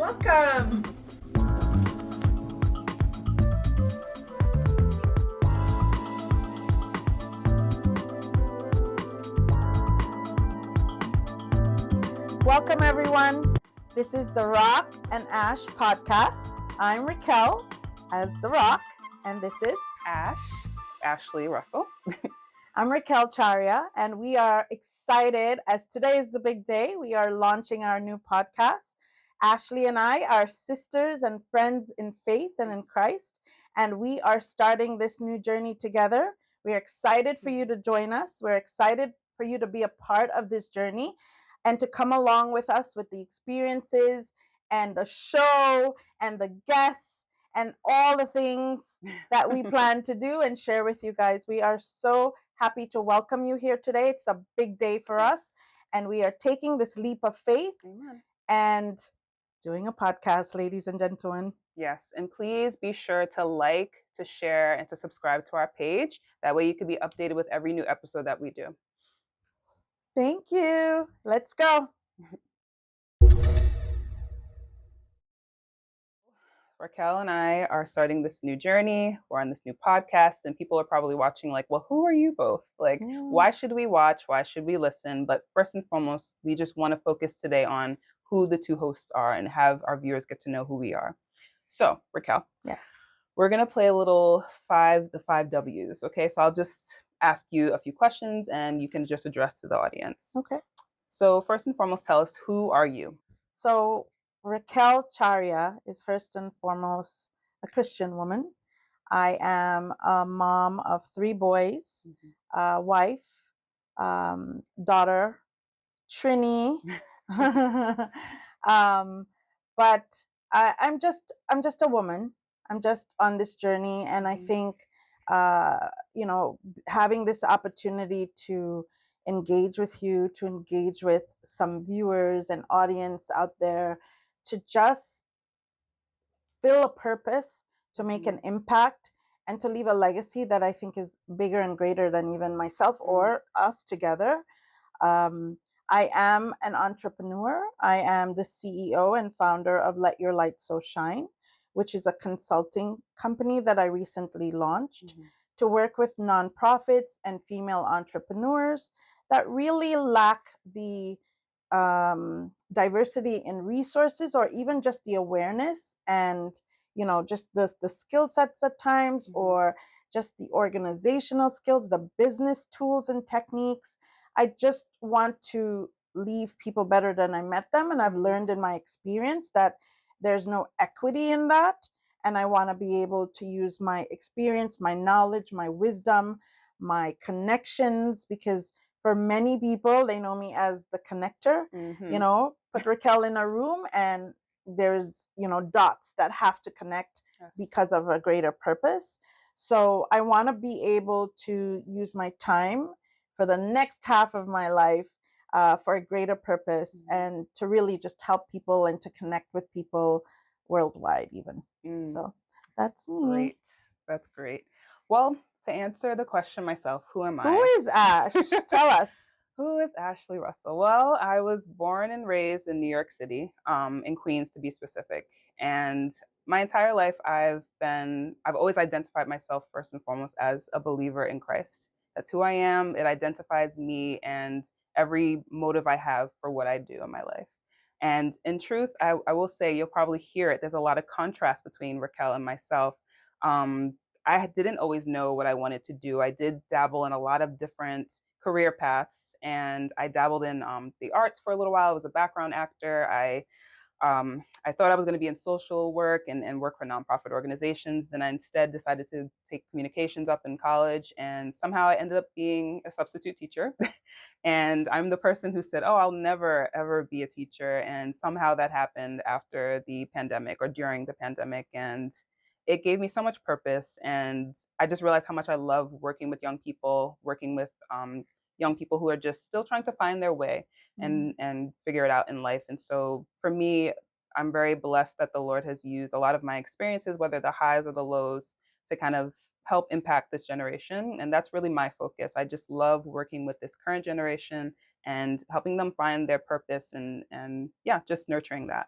Welcome. Welcome, everyone. This is the Raq and Ash Podcast. I'm Racquel as the Rock, and this is Ashley Russell. I'm Racquel Charia, and we are excited as today is the big day. We are launching our new podcast. Ashley and I are sisters and friends in faith and in Christ, and we are starting this new journey together. We're excited for you to join us. We're excited for you to be a part of this journey and to come along with us with the experiences and the show and the guests and all the things that we plan to do and share with you guys. We are so happy to welcome you here today. It's a big day for us, and we are taking this leap of faith and doing a podcast, ladies and gentlemen. Yes, and please be sure to like, to share, and to subscribe to our page. That way you can be updated with every new episode that we do. Thank you. Let's go. Racquel and I are starting this new journey. We're on this new podcast, and people are probably watching like, well, who are you both? Like, why should we watch? Why should we listen? But first and foremost, we just want to focus today on who the two hosts are and have our viewers get to know who we are. So, Racquel. Yes. We're going to play a little the five W's. Okay. So I'll just ask you a few questions and you can just address to the audience. Okay. So first and foremost, tell us, who are you? So Racquel Charia is first and foremost a Christian woman. I am a mom of 3 boys, wife, daughter, Trini. But I'm just a woman. I'm just on this journey, and I think having this opportunity to engage with you, to engage with some viewers and audience out there, to just fill a purpose, to make an impact, and to leave a legacy that I think is bigger and greater than even myself or us together. I am an entrepreneur. I am the CEO and founder of Let Your Light So Shine, which is a consulting company that I recently launched to work with nonprofits and female entrepreneurs that really lack the diversity in resources, or even just the awareness and just the skill sets at times, or just the organizational skills, the business tools and techniques. I just want to leave people better than I met them, and I've learned in my experience that there's no equity in that, and I want to be able to use my experience, my knowledge, my wisdom, my connections, because for many people, they know me as the connector. Put Racquel in a room and there's, dots that have to connect because of a greater purpose. So I want to be able to use my time for the next half of my life for a greater purpose, and to really just help people and to connect with people worldwide even. So that's me. Great. That's great. Well, to answer the question myself, who am I? Who is Ash? Tell us. Who is Ashley Russell? Well, I was born and raised in New York City, in Queens to be specific. And my entire life, I've always identified myself first and foremost as a believer in Christ. That's who I am. It identifies me and every motive I have for what I do in my life. And in truth, I will say, you'll probably hear it, there's a lot of contrast between Racquel and myself. I didn't always know what I wanted to do. I did dabble in a lot of different career paths, and I dabbled in the arts for a little while. I was a background actor. I thought I was going to be in social work and work for nonprofit organizations. Then I instead decided to take communications up in college, and somehow I ended up being a substitute teacher. And I'm the person who said, oh, I'll never, ever be a teacher. And somehow that happened after the pandemic or during the pandemic. And it gave me so much purpose. And I just realized how much I love working with young people, working with young people who are just still trying to find their way and figure it out in life. And so for me, I'm very blessed that the Lord has used a lot of my experiences, whether the highs or the lows, to kind of help impact this generation. And that's really my focus. I just love working with this current generation and helping them find their purpose and just nurturing that.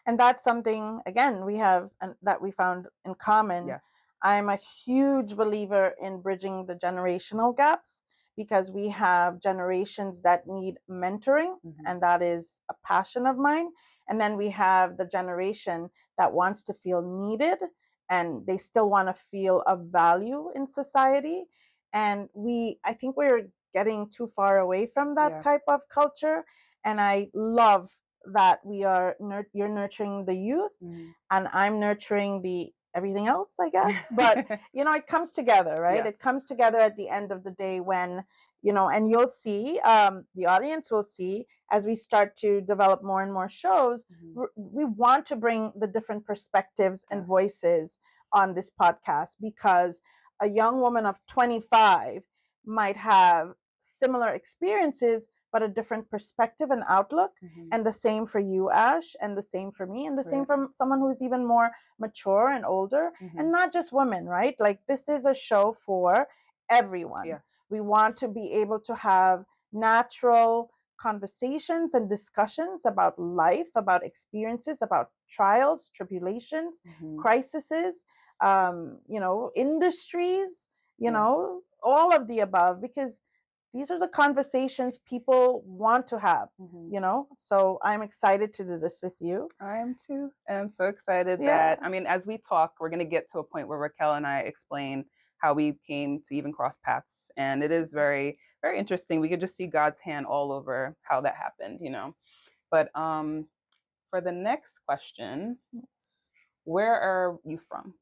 And that's something, again, we have that we found in common. Yes. I'm a huge believer in bridging the generational gaps because we have generations that need mentoring, and that is a passion of mine. And then we have the generation that wants to feel needed and they still want to feel of value in society. And I think we're getting too far away from that type of culture. And I love that you're nurturing the youth, and I'm nurturing the everything else, I guess. But it comes together, right? Yes. It comes together at the end of the day when and you'll see, the audience will see, as we start to develop more and more shows, we want to bring the different perspectives and voices on this podcast, because a young woman of 25 might have similar experiences but a different perspective and outlook. And the same for you, Ash, and the same for me, and the same for someone who's even more mature and older. And not just women, right? Like, this is a show for everyone. Yes. We want to be able to have natural conversations and discussions about life, about experiences, about trials, tribulations, crises, industries, all of the above, because these are the conversations people want to have, So I'm excited to do this with you. I am too. And I'm so excited that, as we talk, we're going to get to a point where Racquel and I explain how we came to even cross paths. And it is very, very interesting. We could just see God's hand all over how that happened, But for the next question, where are you from?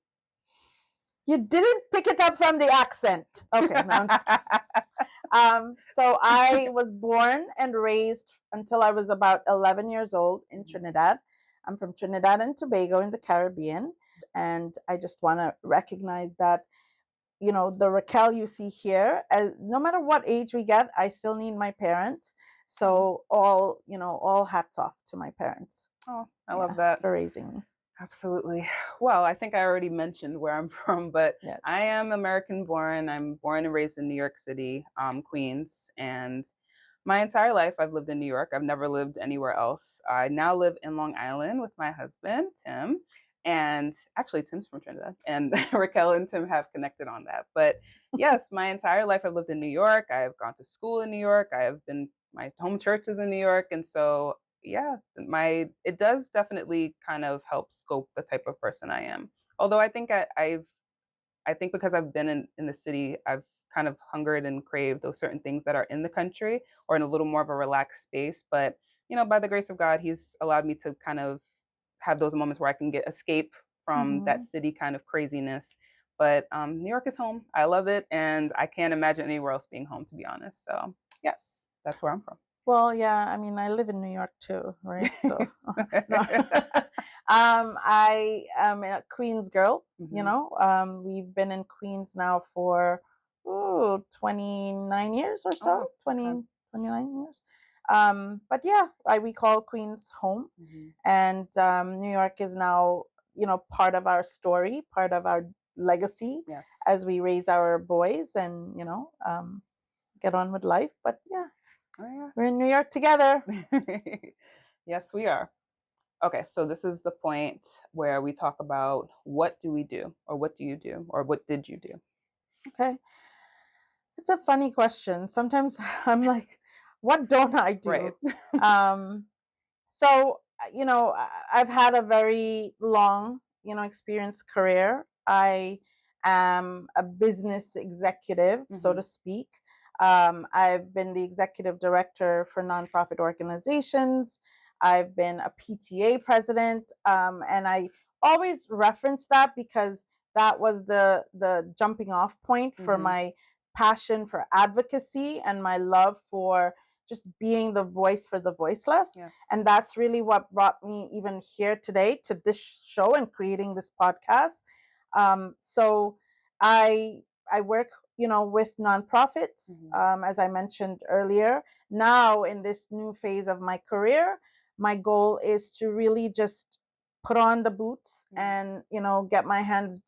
You didn't pick it up from the accent. Okay. So I was born and raised until I was about 11 years old in Trinidad. I'm from Trinidad and Tobago in the Caribbean. And I just want to recognize that, the Racquel you see here, no matter what age we get, I still need my parents. So all hats off to my parents. Oh, I love that. For raising me. Absolutely. Well, I think I already mentioned where I'm from, but I am American born. I'm born and raised in New York City, Queens. And my entire life, I've lived in New York. I've never lived anywhere else. I now live in Long Island with my husband, Tim. And actually, Tim's from Trinidad. And Racquel and Tim have connected on that. But yes, my entire life, I've lived in New York. I've gone to school in New York. My home church is in New York. And so it does definitely kind of help scope the type of person I am. Although I think I think because I've been in the city, I've kind of hungered and craved those certain things that are in the country or in a little more of a relaxed space. But, by the grace of God, He's allowed me to kind of have those moments where I can get escape from that city kind of craziness. But New York is home. I love it. And I can't imagine anywhere else being home, to be honest. So yes, that's where I'm from. Well, yeah, I live in New York too, right? So, I am a Queens girl, we've been in Queens now for 29 years or so, 29 years. But yeah, we call Queens home. And New York is now, part of our story, part of our legacy as we raise our boys and, get on with life. But yeah. Oh, yes. We're in New York together. Yes, we are. Okay, so this is the point where we talk about what do we do, or what do you do, or what did you do? Okay. It's a funny question. Sometimes I'm like, what don't I do? Right. So, I've had a very long, experienced career. I am a business executive, so to speak. I've been the executive director for nonprofit organizations. I've been a PTA president, and I always reference that because that was the jumping off point for my passion for advocacy and my love for just being the voice for the voiceless. Yes. And that's really what brought me even here today to this show and creating this podcast. So I work, with nonprofits, as I mentioned earlier. Now in this new phase of my career, my goal is to really just put on the boots and, get my hands,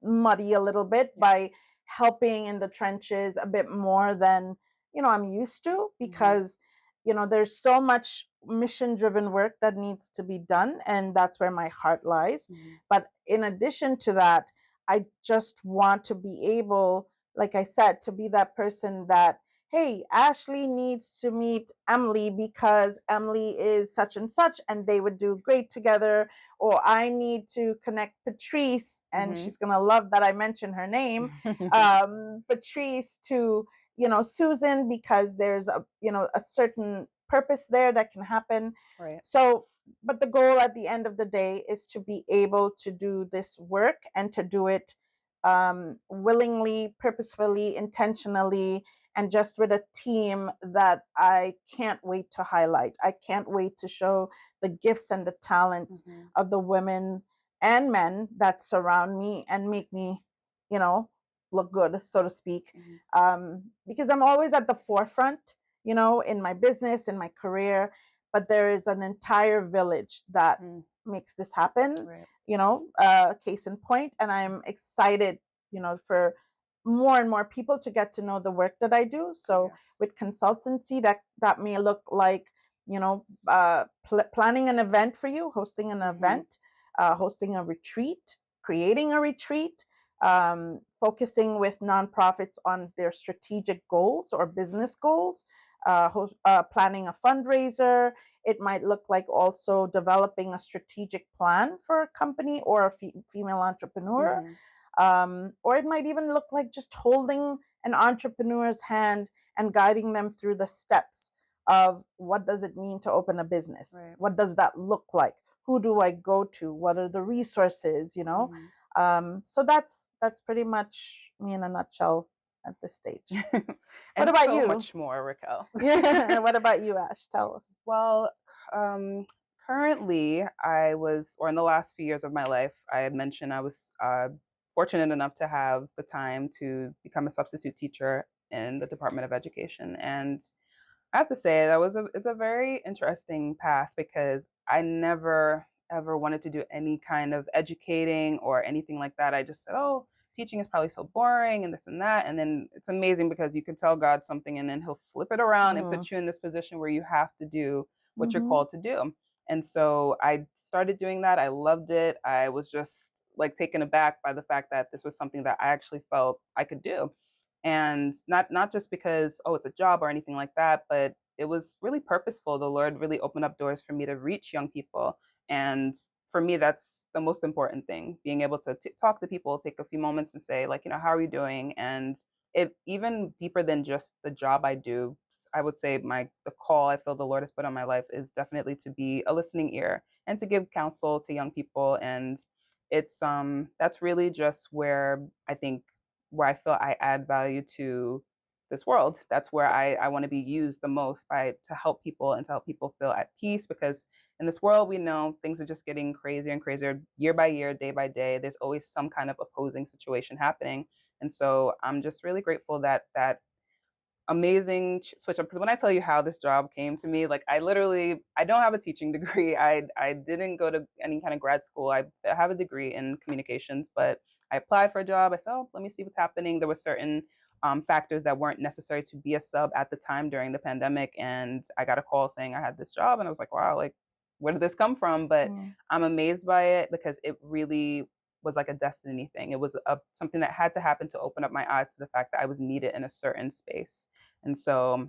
muddy a little bit by helping in the trenches a bit more than, I'm used to, because there's so much mission driven work that needs to be done, and that's where my heart lies. But in addition to that, I just want to be able, like I said, to be that person that, hey, Ashley needs to meet Emily because Emily is such and such and they would do great together. Or I need to connect Patrice, and she's going to love that I mention her name, Patrice, to Susan, because there's a certain purpose there that can happen. Right. So, but the goal at the end of the day is to be able to do this work and to do it willingly, purposefully, intentionally, and just with a team that I can't wait to highlight. I can't wait to show the gifts and the talents of the women and men that surround me and make me, look good, so to speak. Because I'm always at the forefront, in my business, in my career, but there is an entire village that makes this happen. Right. Case in point, and I'm excited, for more and more people to get to know the work that I do. So with consultancy, that may look like, planning an event for you, hosting an event, hosting a retreat, creating a retreat, focusing with nonprofits on their strategic goals or business goals, planning a fundraiser. It might look like also developing a strategic plan for a company or a female entrepreneur. Or it might even look like just holding an entrepreneur's hand and guiding them through the steps of what does it mean to open a business? Right. What does that look like? Who do I go to? What are the resources? So that's pretty much me in a nutshell at this stage. And what about so you? much more, Racquel. Yeah. What about you, Ash? Tell us. Well, currently, or in the last few years of my life, I had mentioned I was fortunate enough to have the time to become a substitute teacher in the Department of Education. And I have to say it's a very interesting path, because I never ever wanted to do any kind of educating or anything like that. I just said, oh, teaching is probably so boring and this and that. And then it's amazing because you can tell God something and then he'll flip it around and put you in this position where you have to do what you're called to do. And so I started doing that. I loved it. I was just like taken aback by the fact that this was something that I actually felt I could do. And not just because, oh, it's a job or anything like that, but it was really purposeful. The Lord really opened up doors for me to reach young people. And for me, that's the most important thing, being able to talk to people, take a few moments and say, like, how are you doing? And it even deeper than just the job I do, I would say the call I feel the Lord has put on my life is definitely to be a listening ear and to give counsel to young people. And it's that's really just where I feel I add value to this world. That's where I want to be used the most, to help people and to help people feel at peace, because in this world, we know things are just getting crazier and crazier year by year, day by day. There's always some kind of opposing situation happening. And so I'm just really grateful that amazing switch up, because when I tell you how this job came to me, like I don't have a teaching degree. I didn't go to any kind of grad school. I have a degree in communications, but I applied for a job. I said, oh, let me see what's happening. There were certain factors that weren't necessary to be a sub at the time during the pandemic, and I got a call saying I had this job, and I was like, wow, like where did this come from? But I'm amazed by it, because it really was like a destiny thing. It was something that had to happen to open up my eyes to the fact that I was needed in a certain space. And so,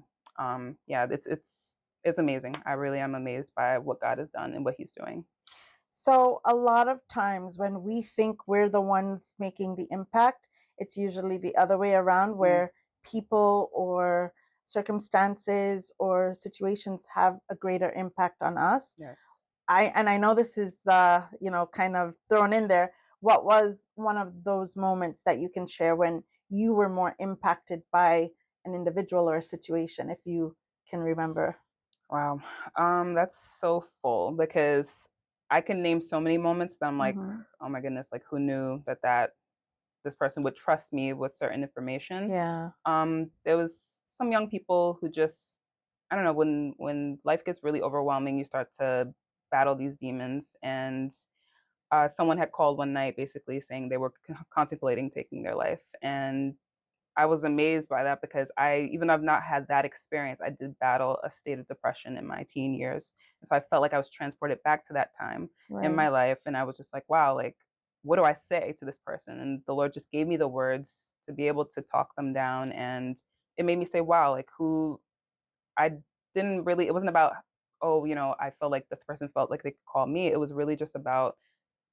yeah, it's amazing. I really am amazed by what God has done and what He's doing. So a lot of times when we think we're the ones making the impact, it's usually the other way around, where people or circumstances or situations have a greater impact on us. Yes. I know this is kind of thrown in there. What was one of those moments that you can share when you were more impacted by an individual or a situation, if you can remember? Wow. That's so full, because I can name so many moments that I'm like, oh my goodness, like who knew that this person would trust me with certain information. Yeah. There was some young people who just, I don't know, when life gets really overwhelming, you start to battle these demons. And someone had called one night basically saying they were contemplating taking their life. And I was amazed by that because even though I've not had that experience, I did battle a state of depression in my teen years. And so I felt like I was transported back to that time in Right. my life. And I was just like, wow, like, what do I say to this person? And the Lord just gave me the words to be able to talk them down. And it made me say, wow, like, I didn't really, it wasn't about, oh, I felt like this person felt like they could call me. It was really just about,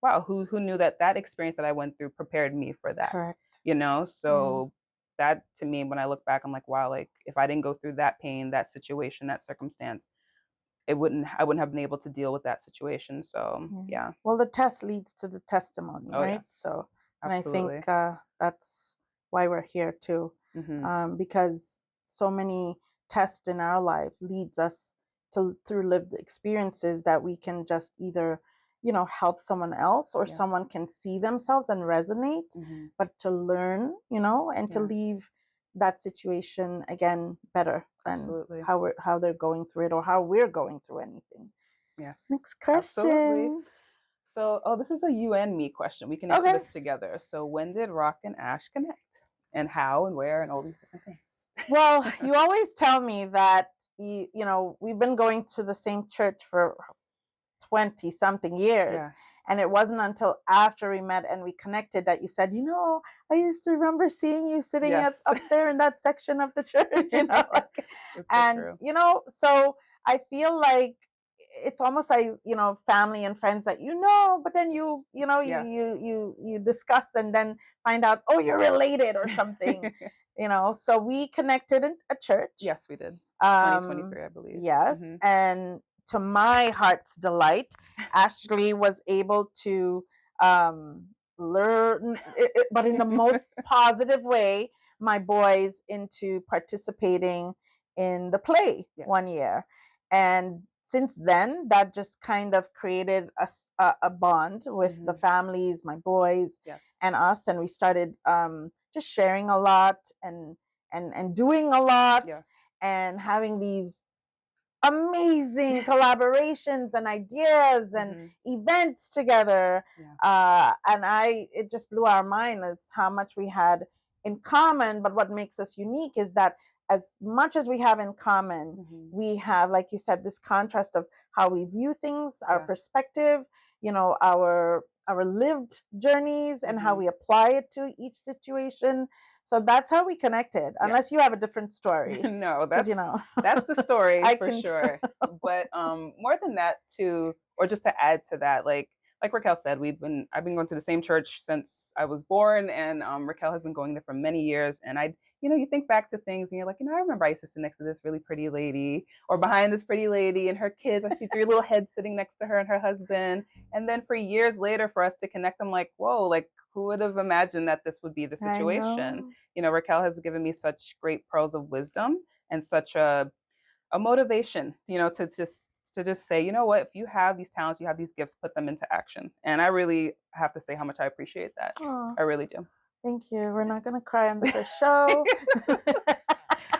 wow, who knew that experience that I went through prepared me for that, Correct. Yeah. So that to me, when I look back, I'm like, wow, like if I didn't go through that pain, that situation, that circumstance, I wouldn't have been able to deal with that situation. So Yeah. yeah. Well, the test leads to the testimony, Oh right? yes. So, and I think Absolutely. that's why we're here too, Hmm. because so many tests in our life leads us to through lived experiences that we can just either, help someone else or Yes. someone can see themselves and resonate, Hmm. but to learn, and to Yeah. leave that situation again better than Absolutely. how they're going through it or how we're going through anything. Yes. Next Absolutely. question. So, oh, this is a you and me question. We can answer Okay. this together. So, when did Raq and Ash connect? And how and where and all these different things? Well, you always tell me that we've been going to the same church for 20 something years. Yeah. And it wasn't until after we met and we connected that you said, I used to remember seeing you sitting Yes. up there in that section of the church, like, It's so and, true. so I feel like it's almost like, family and friends that, but then Yes. you discuss and then find out, oh, you're related or something, so we connected in a church. Yes, we did. Um, 2023, I believe. yes. Hmm. And to my heart's delight, Ashley was able to learn, but in the most positive way, my boys into participating in the play one Yes. year. And since then, that just kind of created a bond with the Hmm. families, my boys, Yes. and us. And we started just sharing a lot and doing a lot Yes. and having these amazing collaborations and ideas and Hmm. events together. Yeah. And it just blew our mind as how much we had in common. But what makes us unique is that as much as we have in common, Hmm. we have, like you said, this contrast of how we view things, our Yeah. perspective, our lived journeys and how Hmm. we apply it to each situation. So that's how we connected, unless you Yes. have a different story. No, Because that's the story I for can sure. But more than that too, or just to add to that, like Racquel said, I've been going to the same church since I was born, and Racquel has been going there for many years. And you think back to things, and you're like, I remember I used to sit next to this really pretty lady, or behind this pretty lady and her kids. I see three little heads sitting next to her and her husband. And then for years later, for us to connect, I'm like, whoa, like who would have imagined that this would be the I situation? know. Racquel has given me such great pearls of wisdom and such a motivation, to just say, you know what, if you have these talents, you have these gifts, put them into action. And I really have to say how much I appreciate that. Oh, I really do. thank you. We're Yeah. not going to cry on the first show.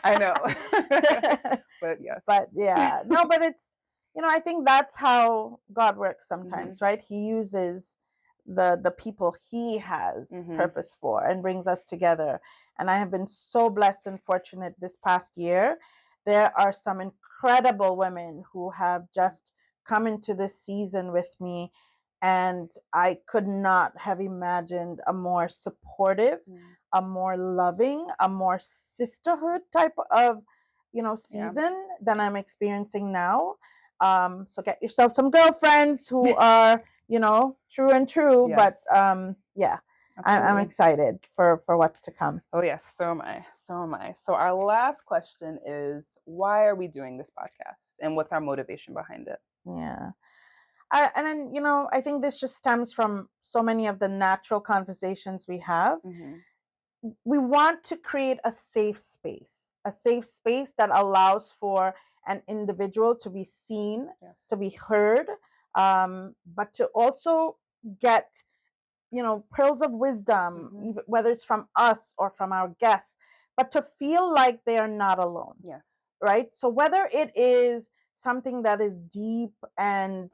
I know. But yes. But yeah, no, but it's, I think that's how God works Hmm. sometimes, right? He uses the people he has Hmm. purpose for and brings us together. And I have been so blessed and fortunate this past year. There are some incredible women who have just come into this season with me, and I could not have imagined a more supportive, Mm. a more loving, a more sisterhood type of Yeah. season than I'm experiencing now. So get yourself some girlfriends who are true and true. But Yes. yeah, I'm Absolutely. excited for what's to come. Oh yes, so am I. So am I. So our last question is, why are we doing this podcast, and what's our motivation behind it? Yeah. And then I think this just stems from so many of the natural conversations we have. Hmm. We want to create a safe space that allows for an individual to be seen, Yes. to be heard, but to also get pearls of wisdom, Hmm. even whether it's from us or from our guests, but to feel like they are not alone. Yes. Right? So whether it is something that is deep and,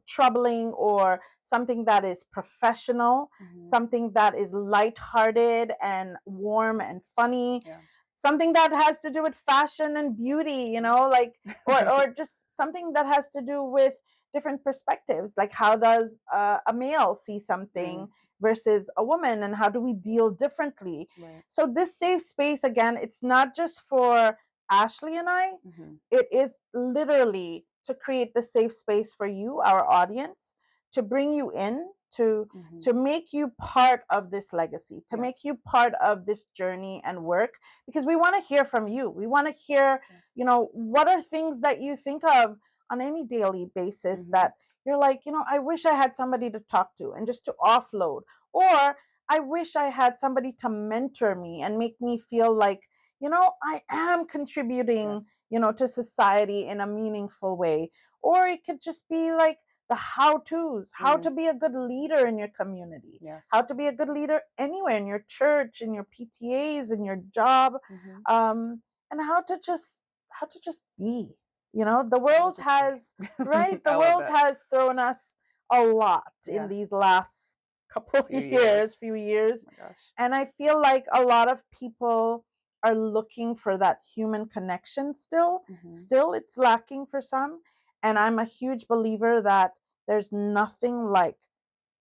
troubling, or something that is professional, something that is lighthearted and warm and funny, Yeah. something that has to do with fashion and beauty, like, or just something that has to do with different perspectives, like how does a male see something versus a woman, and how do we deal differently. Right. So this safe space, again, it's not just for Ashley and I, it is literally to create the safe space for you, our audience, to bring you in, to make you part of this legacy, to make you part of this journey and work, because we want to hear from you. We want to hear, what are things that you think of on any daily basis that you're like, I wish I had somebody to talk to and just to offload, or I wish I had somebody to mentor me and make me feel like, I am contributing, to society in a meaningful way. Or it could just be like the how-tos, how to be a good leader in your community, how to be a good leader anywhere, in your church, in your PTAs, in your job, and how to just be. The world has right. The world has thrown us a lot in these last few years. Oh my gosh. And I feel like a lot of people are looking for that human connection still. Still, it's lacking for some. And I'm a huge believer that there's nothing like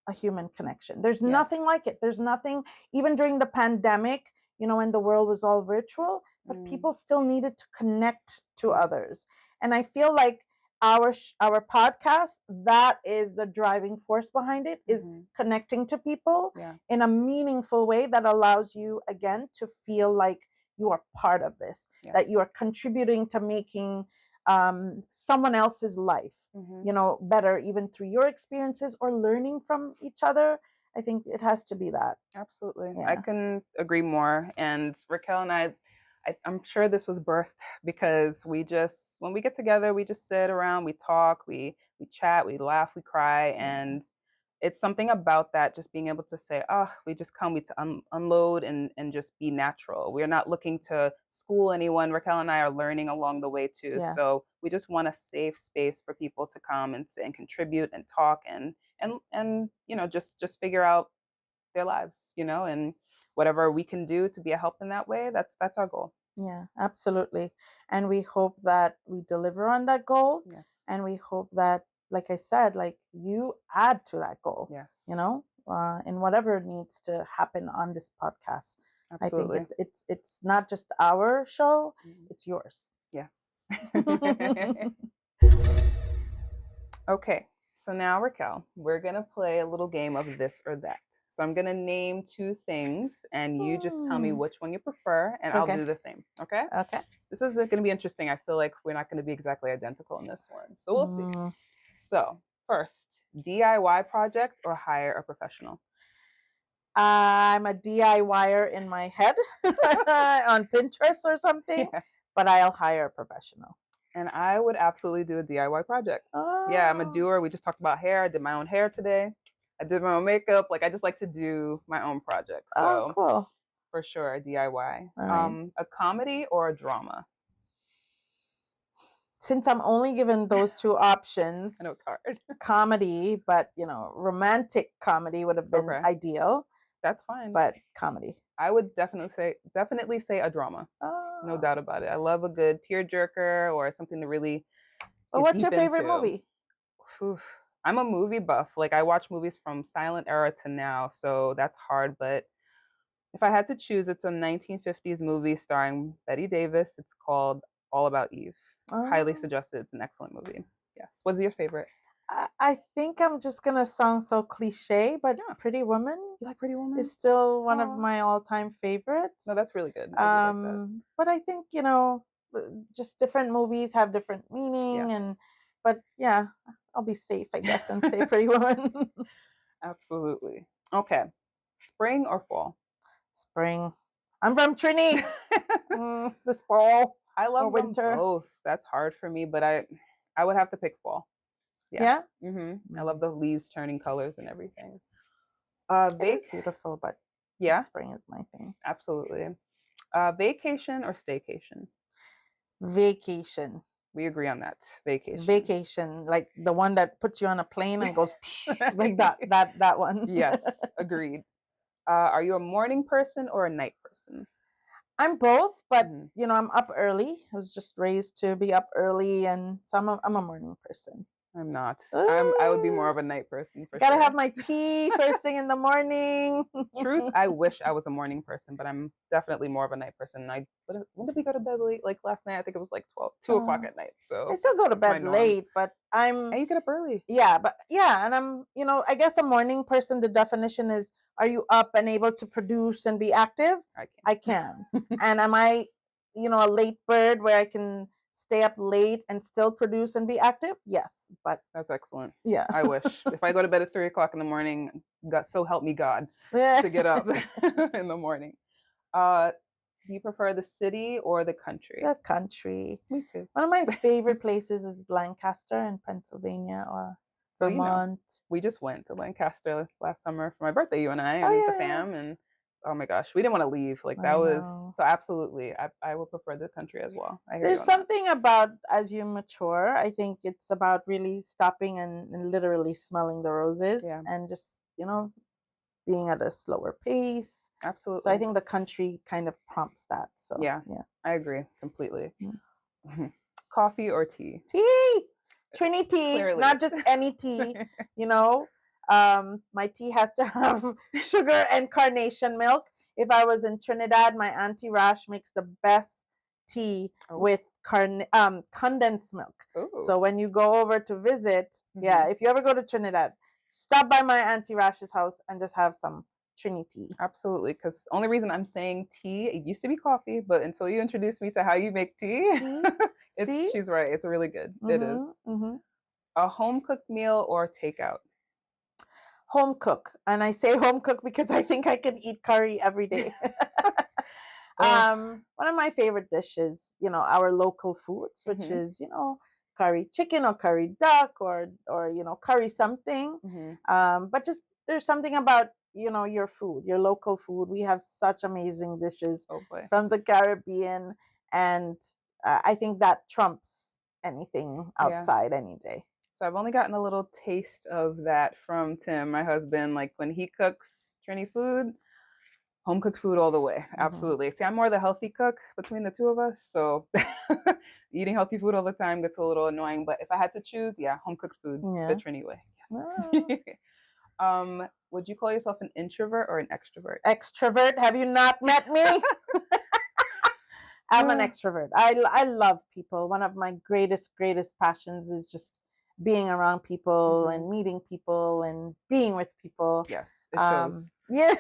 a human connection. There's nothing like it. There's nothing, even during the pandemic, when the world was all virtual, but people still needed to connect to others. And I feel like our podcast, that is the driving force behind it, is connecting to people in a meaningful way that allows you, again, to feel like you are part of this, that you are contributing to making someone else's life, better, even through your experiences or learning from each other. I think it has to be that. Absolutely. I can agree more. And Racquel and I'm sure this was birthed because when we get together, we just sit around, we talk, we chat, we laugh, we cry. And it's something about that, just being able to say, we just come, we unload and just be natural. We're not looking to school anyone. Racquel and I are learning along the way too. So we just want a safe space for people to come and sit and contribute and talk and just figure out their lives, and whatever we can do to be a help in that way, that's our goal. Yeah, absolutely. And we hope that we deliver on that goal. Yes. And we hope that, like I said, like you add to that goal. Yes. And whatever needs to happen on this podcast. Absolutely. I think it's not just our show, it's yours. Yes. Okay. So now, Racquel, we're going to play a little game of this or that. So I'm going to name two things and you just tell me which one you prefer, and I'll do the same. Okay? Okay. This is going to be interesting. I feel like we're not going to be exactly identical in this one. So we'll see. So first, DIY project or hire a professional? I'm a DIYer in my head on Pinterest or something, but I'll hire a professional. And I would absolutely do a DIY project. Yeah, I'm a doer. We just talked about hair. I did my own hair today. I did my own makeup. Like, I just like to do my own projects. So cool. For sure, a DIY. Right. A comedy or a drama? Since I'm only given those two options, I know it's hard. Comedy, but romantic comedy would have been ideal. That's fine. But comedy. I would definitely say a drama. No doubt about it. I love a good tearjerker or something to really. Well, what's your favorite movie? I'm a movie buff. Like, I watch movies from silent era to now, so that's hard. But if I had to choose, it's a 1950s movie starring Bette Davis. It's called All About Eve. Highly suggested. It's an excellent movie. Yes. What's your favorite? I think I'm just gonna sound so cliche, but Pretty Woman. You like Pretty Woman? Is still one of my all-time favorites. No, that's really good. I like that. But I think just different movies have different meaning, but yeah, I'll be safe, I guess, and say Pretty Woman. Absolutely. Okay. Spring or fall? Spring. I'm from Trini. This fall. I love winter. Both. That's hard for me, but I would have to pick fall. Yeah. I love the leaves turning colors and everything. It's beautiful, but spring is my thing. Absolutely. Vacation or staycation? Vacation. We agree on that. Vacation. Vacation, like the one that puts you on a plane and goes like that one. Yes, agreed. Are you a morning person or a night person? I'm both, but Mhm. I'm up early. I was just raised to be up early, and so I'm a morning person. I'm not. I would be more Ooh, of a night person for gotta have sure. my tea first thing in the morning. Truth, I wish I was a morning person, but I'm definitely more of a night person. When did we go to bed late? Like last night, I think it was like 2 o'clock Uh, at night. I So still go to it's my bed norm. late, but I'm And you get up early. yeah, but yeah, and I'm I guess a morning person. The definition is: are you up and able to produce and be active? I I can. can. And am I, a late bird where I can stay up late and still produce and be active? Yes, but That's excellent. yeah. I wish. If I go to bed at 3 o'clock in the morning, God, so help me God to get up in the morning. Uh, do you prefer the city or the country? The country. Me too. One of my favorite places is Lancaster in Pennsylvania or So, Vermont. we just went to Lancaster last summer for my birthday, you and I, Oh and the yeah, fam. And oh my gosh, we didn't want to leave. Like, I that was know. so absolutely. I would prefer the country as well. I hear you There's on that. something about as you mature, I think it's about really stopping and literally smelling the roses Yeah, and just, being at a slower pace. So I absolutely. think the country kind of prompts that. So Yeah, yeah. I agree completely. Mm. Coffee or tea? Tea. Trinity, Clearly. not just any tea, my tea has to have sugar and carnation milk. If I was in Trinidad, my auntie Rash makes the best tea Oh, with condensed milk. oh. So when you go over to visit, yeah, Mhm. if you ever go to Trinidad, stop by my auntie Rash's house and just have some Trinity. Absolutely, because only reason I'm saying tea, it used to be coffee, but until you introduced me to how you make tea, See, it's see, she's right. It's really good. It is. mm-hmm. A home cooked meal or takeout? Home cook, and I say home cook because I think I can eat curry every day. Oh, One of my favorite dishes, our local foods, which hmm, is, curry chicken or curry duck or curry something. hmm. But just there's something about, your food, your local food. We have such amazing dishes Oh boy. from the Caribbean, and I think that trumps anything Yeah. outside any day. So I've only gotten a little taste of that from Tim, my husband. Like when he cooks Trini food, home cooked food all the way. Mm-hmm. Absolutely. See, I'm more the healthy cook between the two of us. So eating healthy food all the time gets a little annoying. But if I had to choose, yeah, home cooked food the Yeah. Trini way. Ah. Yes. Would you call yourself an introvert or an extrovert? Extrovert. Have you not met me? I'm an extrovert. I love people. One of my greatest passions is just being around people Mhm. and meeting people and being with people. Yes, it shows. Yeah.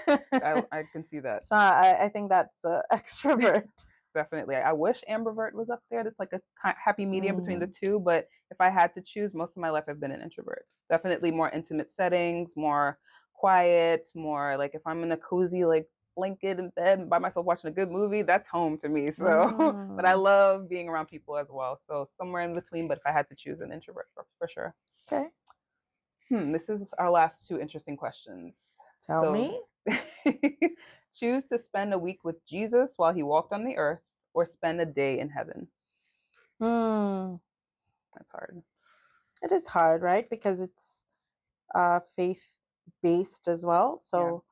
I can see that. So I think that's extrovert. Definitely. I wish ambivert was up there. That's like a happy medium between the Mm. two. But if I had to choose, most of my life I've been an introvert. Definitely more intimate settings, more quiet, more like if I'm in a cozy like blanket in bed by myself watching a good movie, that's home to me. So, but I Mm. love being around people as well. So somewhere in between. But if I had to choose, an introvert for sure. Okay. This is our last two interesting questions. Tell So, me. choose to spend a week with Jesus while he walked on the earth or spend a day in heaven. Hmm. That's hard. It is hard, right? Because it's faith based as well. Yeah. So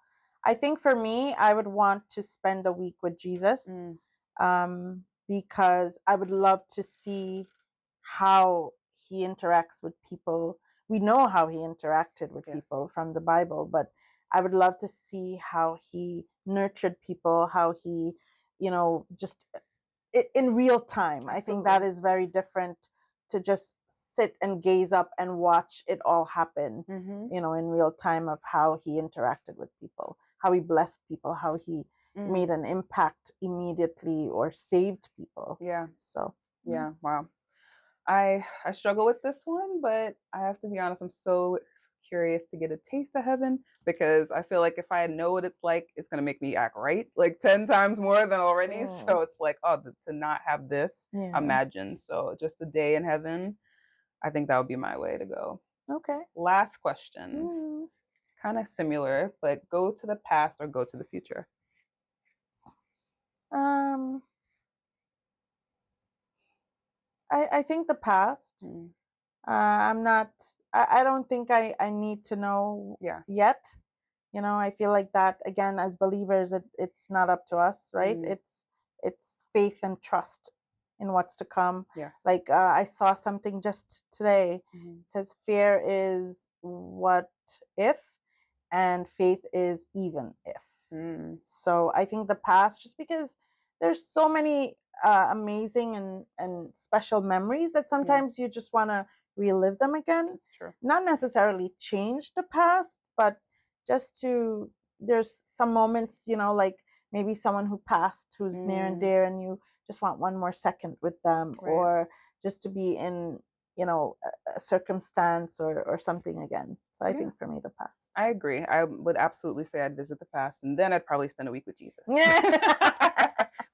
I think for me, I would want to spend a week with Jesus, Mm, because I would love to see how he interacts with people. We know how he interacted with yes. people from the Bible, but I would love to see how he nurtured people, how he, just in real time. I think that Absolutely. is very different to just sit and gaze up and watch it all happen, Mm-hmm. in real time of how he interacted with people, how he blessed people, how he Mm, made an impact immediately or saved people. yeah. So, Yeah. Wow. I struggle with this one, but I have to be honest, I'm so curious to get a taste of heaven because I feel like if I know what it's like, it's gonna make me act right like 10 times more than already. mm, So it's like, oh, to not have this, yeah. imagine. So just a day in heaven, I think that would be my way to go. Okay. Last question, Mm. kind of similar, but go to the past or go to the future. Um, I think the past. Mm. I'm not. I don't think I need to know Yeah. yet. I feel like that again as believers, it's not up to us, right? Mm. It's faith and trust in what's to come. Yes. Like I saw something just today. Mhm. It says fear is what if, and faith is even if. Mm. So I think the past, just because there's so many amazing and special memories that Yeah, sometimes you just want to relive them again. that's true. Not necessarily change the past, but just to, there's some moments, like maybe someone who passed who's near and Mm. dear, and you just want one more second with them, Right. or just to be in, a circumstance or something again. So I Yeah. think for me, the past. I agree. I would absolutely say I'd visit the past, and then I'd probably spend a week with Jesus. Yeah.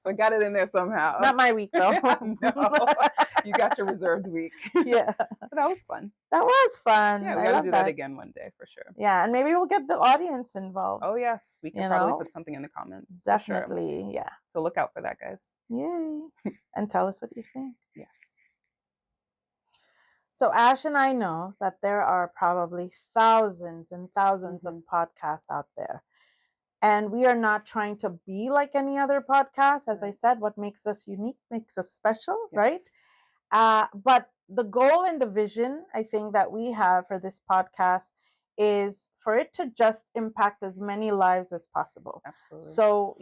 So I got it in there somehow. Not my week though. No, you got your reserved week. Yeah. But that was fun. That was fun. Yeah, we I got to love do that again one day for sure. Yeah, and maybe we'll get the audience involved. Oh yes, we can You probably know? put something in the comments. For sure. Definitely, yeah. So look out for that, guys. Yay. And tell us what you think. Yes. So Ash and I know that there are probably thousands and 1000s of Mhm. podcasts out there. And we are not trying to be like any other podcast. As I Right. said, what makes us unique makes us special, right? Yes. But the goal and the vision, I think, that we have for this podcast is for it to just impact as many lives as possible. Absolutely. So,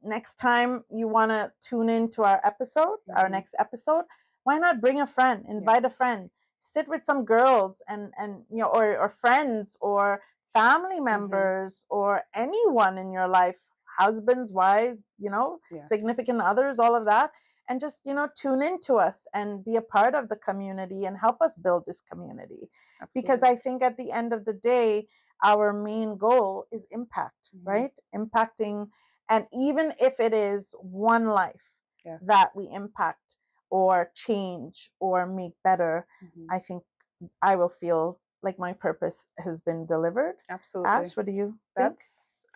next time you want to tune into our episode, our Mhm. next episode, why not bring a friend, invite a Yes. friend, sit with some girls and or friends or family members or anyone in your life, husbands, wives, Yes. significant others, all of that, and just tune into us and be a part of the community and help us build this community. Because Absolutely. I think at the end of the day, our main goal is impact, Mhm. right? Impacting, and even if it is one life Yes. that we impact or change or make better, Mhm. I think I will feel like my purpose has been delivered. Absolutely. Ash, what do you think?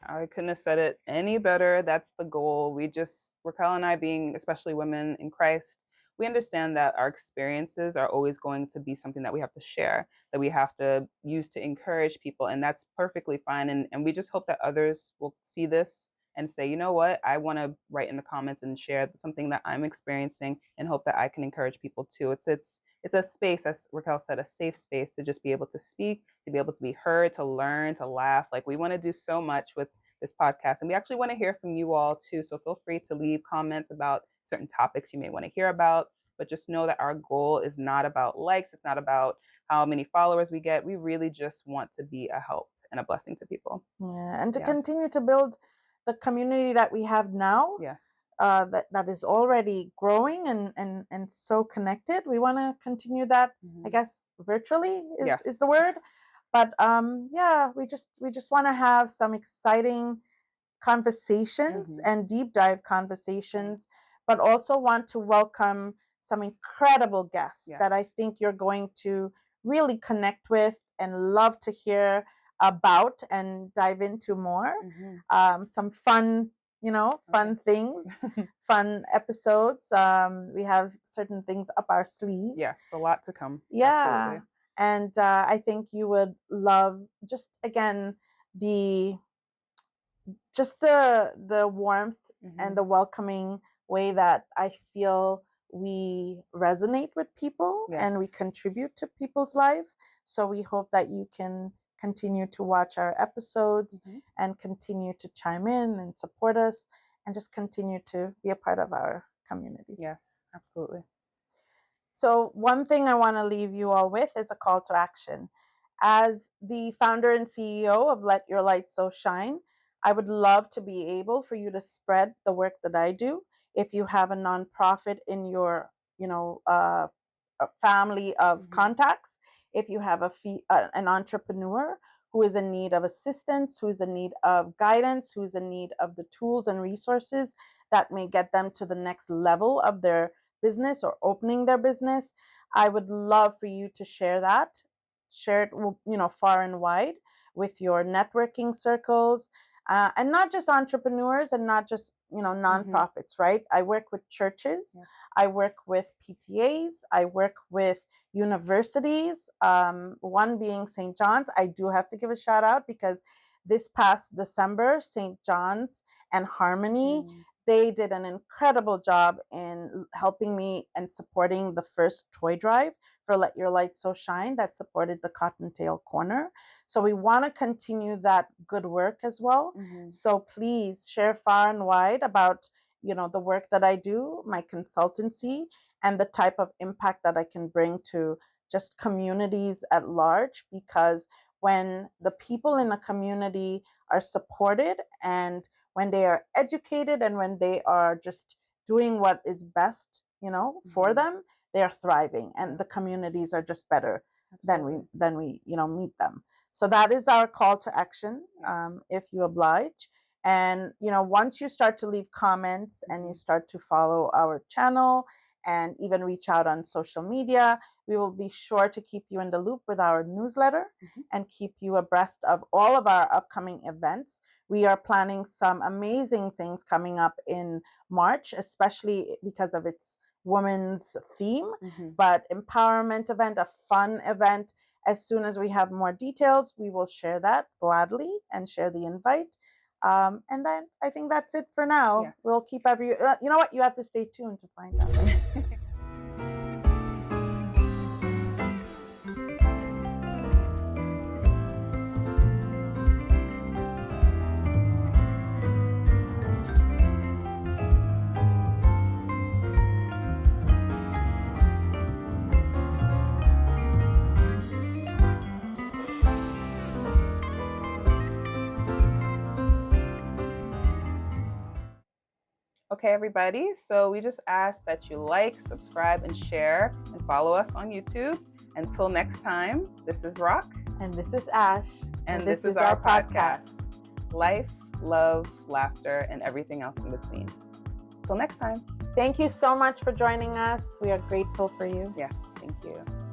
I couldn't have said it any better. That's the goal. Racquel and I, being especially women in Christ, we understand that our experiences are always going to be something that we have to share, that we have to use to encourage people. And that's perfectly fine. And we just hope that others will see this and say, you know what, I want to write in the comments and share something that I'm experiencing and hope that I can encourage people too. It's a space, as Racquel said, a safe space to just be able to speak, to be able to be heard, to learn, to laugh. Like, we want to do so much with this podcast. And we actually want to hear from you all too. So feel free to leave comments about certain topics you may want to hear about. But just know that our goal is not about likes. It's not about how many followers we get. We really just want to be a help and a blessing to people. Yeah, and to Yeah. continue to build the community that we have now. Yes. That is already growing and so connected. We want to continue that, I guess, virtually is the word. But yeah, we just want to have some exciting conversations and deep dive conversations, but also want to welcome some incredible guests that I think you're going to really connect with and love to hear about and dive into more. Some fun, fun things, fun episodes. We have certain things up our sleeves. Yes, a lot to come. Yeah. Absolutely. And I think you would love, just again, the warmth and the welcoming way that I feel we resonate with people and we contribute to people's lives. So we hope that you can continue to watch our episodes and continue to chime in and support us and just continue to be a part of our community. Yes, absolutely. So one thing I want to leave you all with is a call to action. As the founder and CEO of Let Your Light So Shine, I would love to be able for you to spread the work that I do. If you have a nonprofit in your, a family of contacts, if you have an entrepreneur who is in need of assistance, who is in need of guidance, who is in need of the tools and resources that may get them to the next level of their business or opening their business, I would love for you to share that. Share it, far and wide with your networking circles. and not just entrepreneurs and not just, nonprofits, right? I work with churches. Yes. I work with PTAs. I work with universities, one being St. John's. I do have to give a shout out because this past December, St. John's and Harmony, they did an incredible job in helping me and supporting the first toy drive for Let Your Light So Shine that supported the Cottontail Corner. So we want to continue that good work as well. So please share far and wide about, the work that I do, my consultancy, and the type of impact that I can bring to just communities at large. Because when the people in a community are supported and when they are educated and when they are just doing what is best, for them, they are thriving and the communities are just better than we meet them. So that is our call to action, if you oblige. And, once you start to leave comments and you start to follow our channel and even reach out on social media, we will be sure to keep you in the loop with our newsletter and keep you abreast of all of our upcoming events. We are planning some amazing things coming up in March, especially because of its women's theme, but empowerment event, a fun event. As soon as we have more details, we will share that gladly and share the invite. And then I think that's it for now. Yes. We'll keep you know what? You have to stay tuned to find out. Okay, everybody. So we just ask that you like, subscribe, and share, and follow us on YouTube. Until next time, this is Raq. And this is Ash. And this is our podcast. Life, love, laughter, and everything else in between. Till next time. Thank you so much for joining us. We are grateful for you. Yes, thank you.